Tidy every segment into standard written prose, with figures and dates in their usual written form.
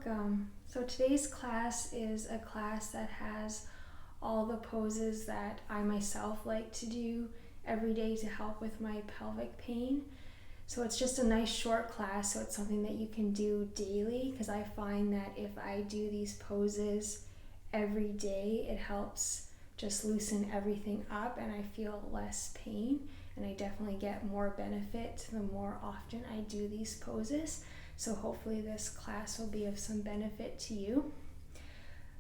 welcome. So today's class is a class that has all the poses that I myself like to do every day to help with my pelvic pain. So it's just a nice short class, so it's something that you can do daily, because I find that if I do these poses every day, it helps just loosen everything up and I feel less pain, and I definitely get more benefit the more often I do these poses. So hopefully this class will be of some benefit to you.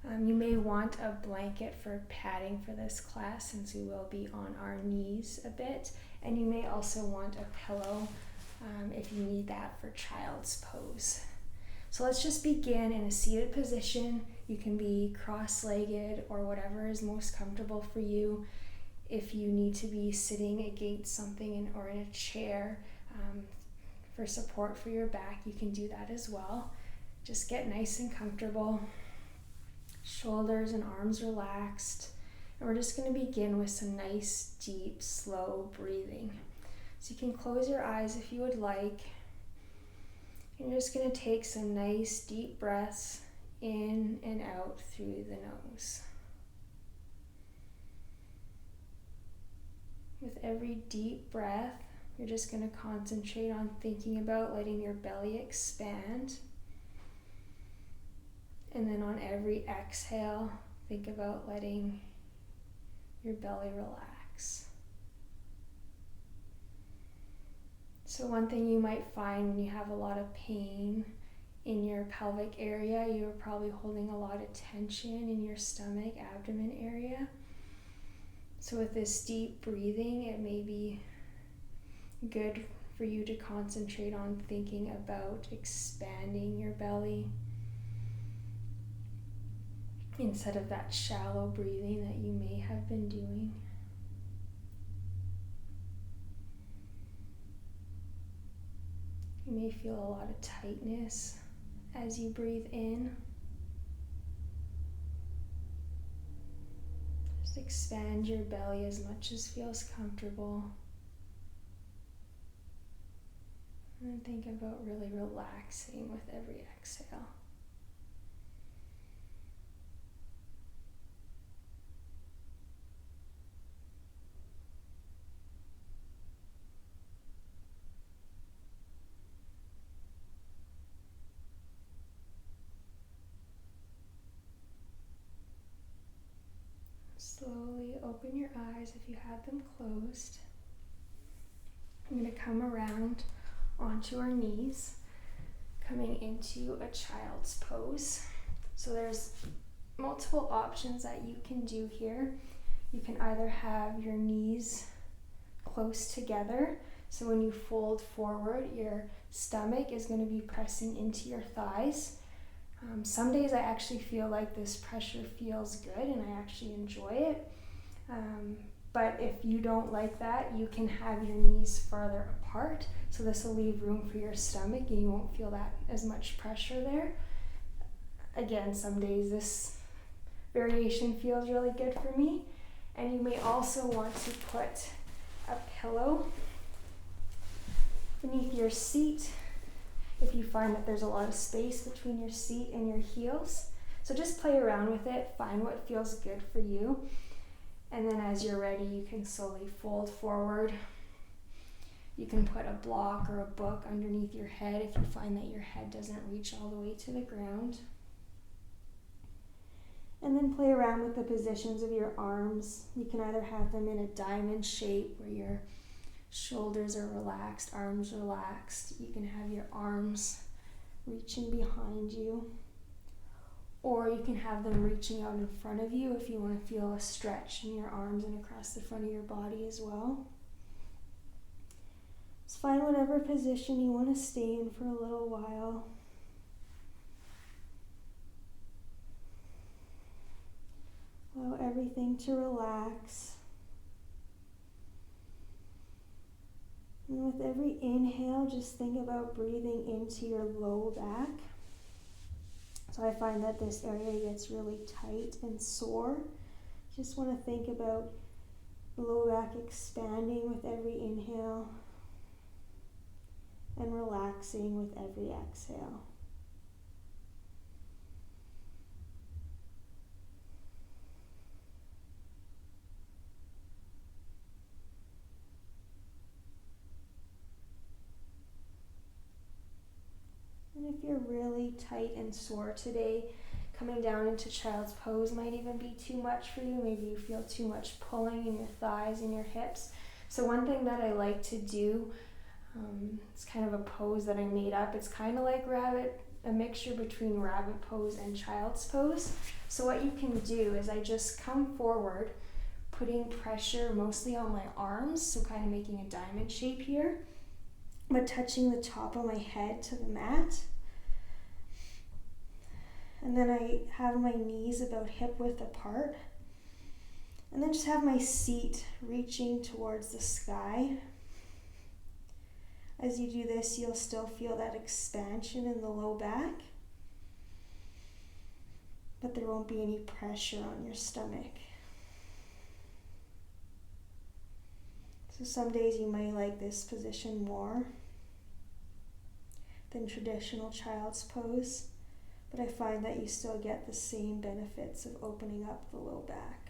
You may want a blanket for padding for this class, since we will be on our knees a bit, and you may also want a pillow if you need that for child's pose. So let's just begin in a seated position. You can be cross-legged or whatever is most comfortable for you. If you need to be sitting against something or in a chair for support for your back, you can do that as well. Just get nice and comfortable. Shoulders and arms relaxed. And we're just going to begin with some nice, deep, slow breathing. So you can close your eyes if you would like. And you're just going to take some nice, deep breaths in and out through the nose. With every deep breath, you're just going to concentrate on thinking about letting your belly expand. And then on every exhale, think about letting your belly relax. So one thing you might find when you have a lot of pain in your pelvic area, you're probably holding a lot of tension in your stomach, abdomen area. So with this deep breathing, it may be good for you to concentrate on thinking about expanding your belly instead of that shallow breathing that you may have been doing. You may feel a lot of tightness as you breathe in. Just expand your belly as much as feels comfortable. And think about really relaxing with every exhale. Slowly open your eyes if you have them closed. I'm going to come around onto our knees, coming into a child's pose. So there's multiple options that you can do here. You can either have your knees close together, so when you fold forward, your stomach is going to be pressing into your thighs. Some days I actually feel like this pressure feels good and I actually enjoy it. But if you don't like that, you can have your knees farther apart. So this will leave room for your stomach and you won't feel that as much pressure there. Again, some days this variation feels really good for me. And you may also want to put a pillow beneath your seat if you find that there's a lot of space between your seat and your heels. So just play around with it, find what feels good for you. And then as you're ready, you can slowly fold forward. You can put a block or a book underneath your head if you find that your head doesn't reach all the way to the ground. And then play around with the positions of your arms. You can either have them in a diamond shape where your shoulders are relaxed, arms relaxed. You can have your arms reaching behind you. Or you can have them reaching out in front of you if you want to feel a stretch in your arms and across the front of your body as well. Just find whatever position you want to stay in for a little while. Allow everything to relax. And with every inhale, just think about breathing into your low back. So I find that this area gets really tight and sore. Just want to think about the low back expanding with every inhale and relaxing with every exhale. if you're really tight and sore today, coming down into child's pose might even be too much for you. Maybe you feel too much pulling in your thighs and your hips. So one thing that I like to do, it's kind of a pose that I made up. It's kind of like rabbit, a mixture between rabbit pose and child's pose. So what you can do is I just come forward, putting pressure mostly on my arms, so kind of making a diamond shape here, but touching the top of my head to the mat. And then I have my knees about hip width apart. And then just have my seat reaching towards the sky. As you do this, you'll still feel that expansion in the low back, but there won't be any pressure on your stomach. So some days you might like this position more than traditional child's pose, but I find that you still get the same benefits of opening up the low back.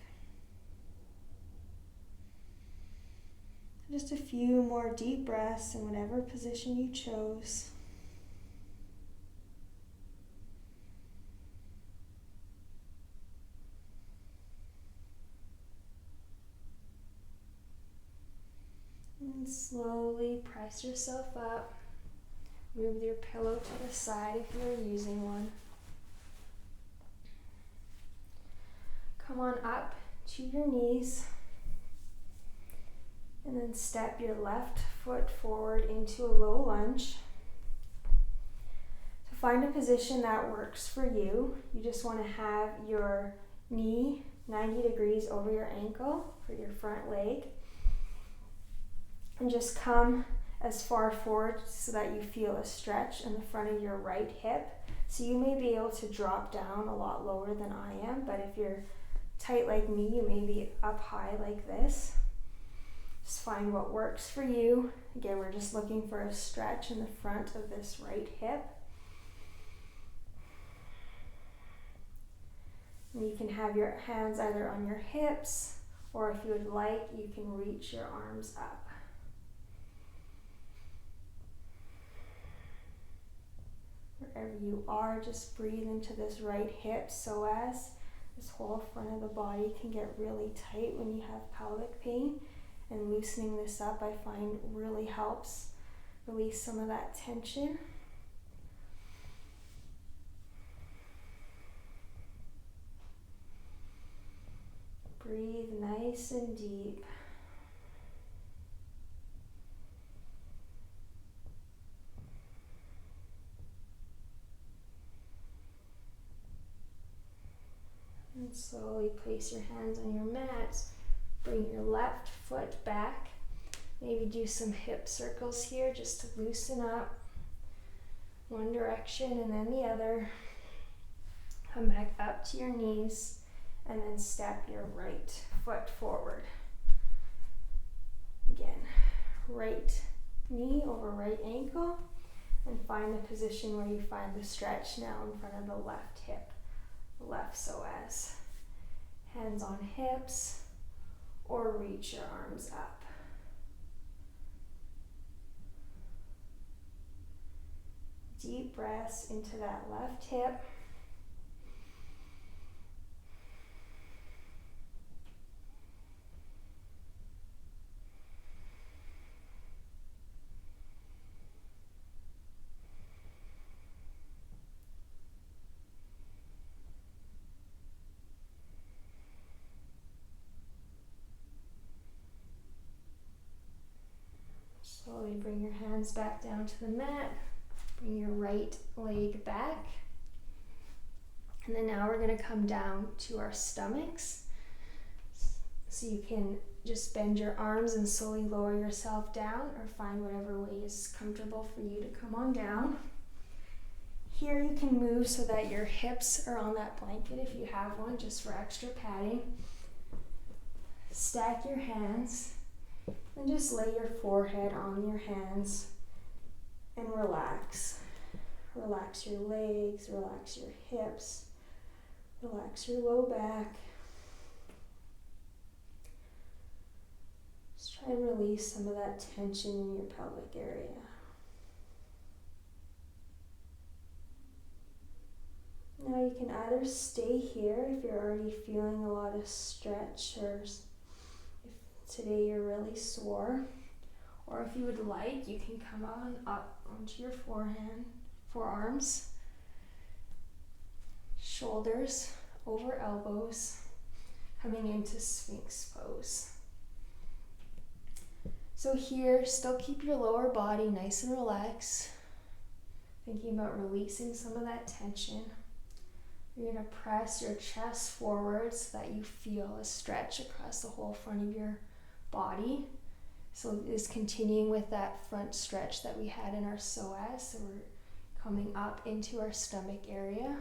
Just a few more deep breaths in whatever position you chose. And slowly press yourself up. Move your pillow to the side if you're using one. Come on up to your knees. And then step your left foot forward into a low lunge. To find a position that works for you, you just want to have your knee 90 degrees over your ankle for your front leg. And just come as far forward so that you feel a stretch in the front of your right hip. So you may be able to drop down a lot lower than I am, but if you're tight like me, you may be up high like this. Just find what works for you. Again, we're just looking for a stretch in the front of this right hip. And you can have your hands either on your hips, or if you would like, you can reach your arms up. Wherever you are, just breathe into this right hip so as this whole front of the body can get really tight when you have pelvic pain. And loosening this up, I find, really helps release some of that tension. Breathe nice and deep. And slowly place your hands on your mat. Bring your left foot back. Maybe do some hip circles here just to loosen up. One direction and then the other. Come back up to your knees and then step your right foot forward. Again, right knee over right ankle, and find the position where you find the stretch now in front of the left hip, left psoas. Hands on hips, or reach your arms up. Deep breaths into that left hip. Slowly bring your hands back down to the mat. Bring your right leg back. And then now we're going to come down to our stomachs. So you can just bend your arms and slowly lower yourself down, or find whatever way is comfortable for you to come on down. Here you can move so that your hips are on that blanket if you have one, just for extra padding. Stack your hands. And just lay your forehead on your hands and relax. Relax your legs, relax your hips, relax your low back. Just try and release some of that tension in your pelvic area. you can either stay here if you're already feeling a lot of stretch, or if today you're really sore, or if you would like, you can come on up onto your forearms, shoulders over elbows, coming into Sphinx pose. So here, still keep your lower body nice and relaxed, thinking about releasing some of that tension. You're going to press your chest forward so that you feel a stretch across the whole front of your body. So it is continuing with that front stretch that we had in our psoas. So we're coming up into our stomach area.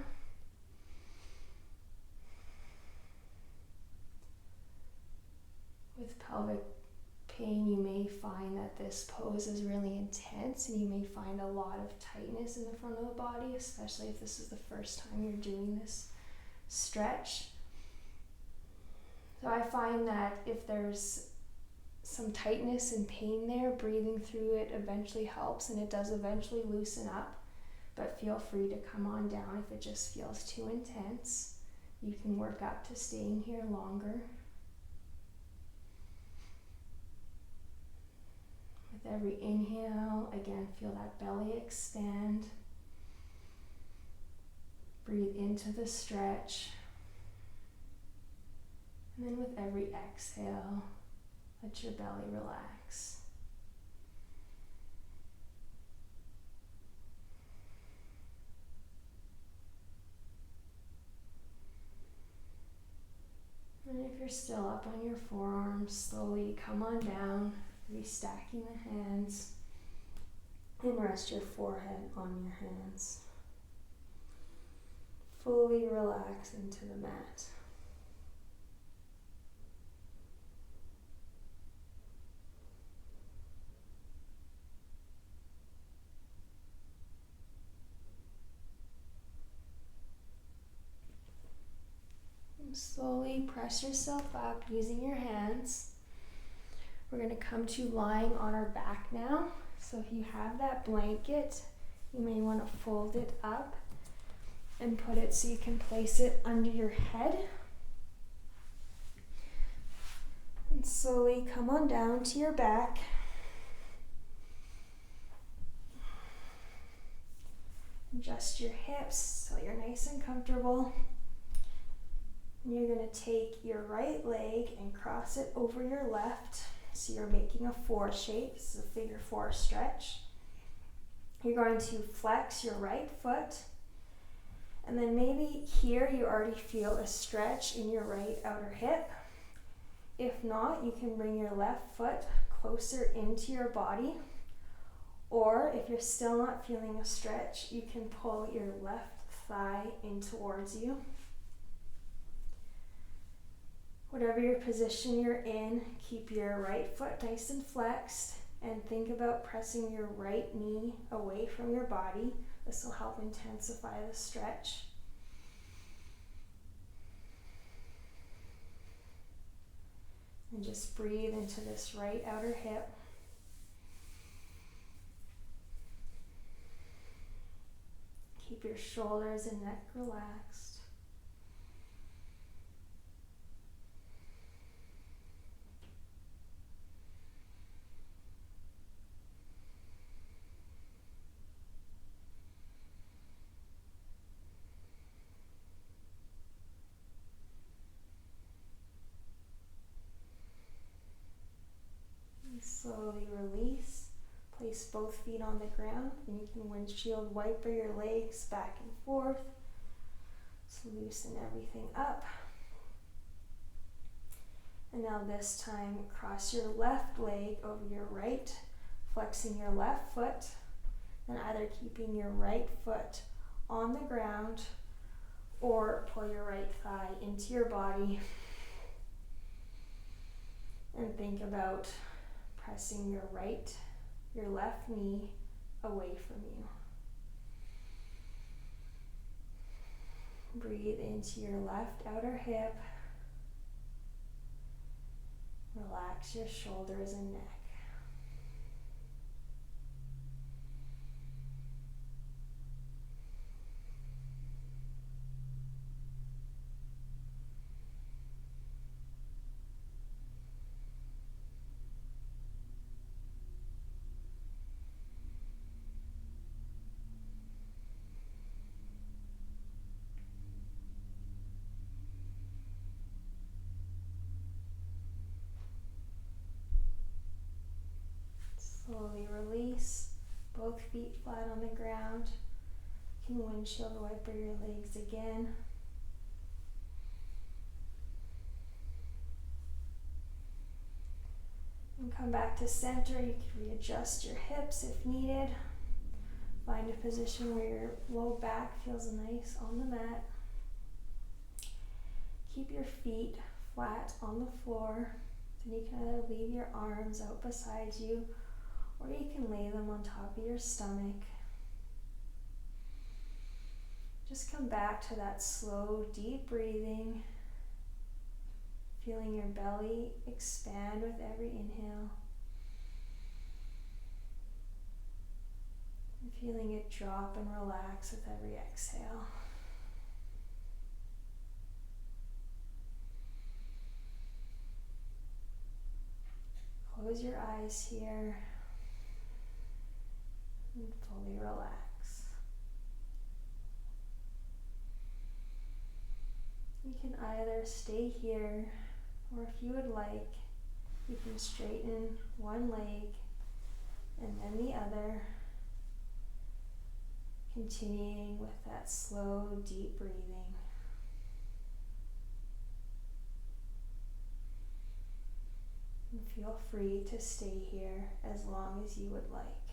With pelvic pain, you may find that this pose is really intense, and you may find a lot of tightness in the front of the body, especially if this is the first time you're doing this stretch. So I find that if there's some tightness and pain there, breathing through it eventually helps, and it does eventually loosen up, but feel free to come on down if it just feels too intense. You can work up to staying here longer. With every inhale, again, feel that belly expand. Breathe into the stretch. And then with every exhale, let your belly relax. And if you're still up on your forearms, slowly come on down, restacking the hands, and rest your forehead on your hands. Fully relax into the mat. And slowly press yourself up using your hands. We're going to come to lying on our back now. So if you have that blanket, you may want to fold it up and put it so you can place it under your head. And slowly come on down to your back. Adjust your hips so you're nice and comfortable. And you're going to take your right leg and cross it over your left. So you're making a 4 shape. This is a figure 4 stretch. You're going to flex your right foot. And then maybe here you already feel a stretch in your right outer hip. If not, you can bring your left foot closer into your body. Or if you're still not feeling a stretch, you can pull your left thigh in towards you. Whatever your position you're in, keep your right foot nice and flexed, and think about pressing your right knee away from your body. This will help intensify the stretch. And just breathe into this right outer hip. Keep your shoulders and neck relaxed. Slowly release. Place both feet on the ground, and you can windshield wiper your legs back and forth. So loosen everything up. And now this time, cross your left leg over your right, flexing your left foot, and either keeping your right foot on the ground or pull your right thigh into your body. And think about pressing your left knee away from you. Breathe into your left outer hip. Relax your shoulders and neck. feet flat on the ground. You can windshield wiper your legs again. And come back to center. You can readjust your hips if needed. Find a position where your low back feels nice on the mat. Keep your feet flat on the floor. Then you can either leave your arms out beside you, or you can lay them on top of your stomach. Just come back to that slow, deep breathing, feeling your belly expand with every inhale, and feeling it drop and relax with every exhale. Close your eyes here and fully relax. You can either stay here, or if you would like, you can straighten one leg and then the other, continuing with that slow, deep breathing. And feel free to stay here as long as you would like.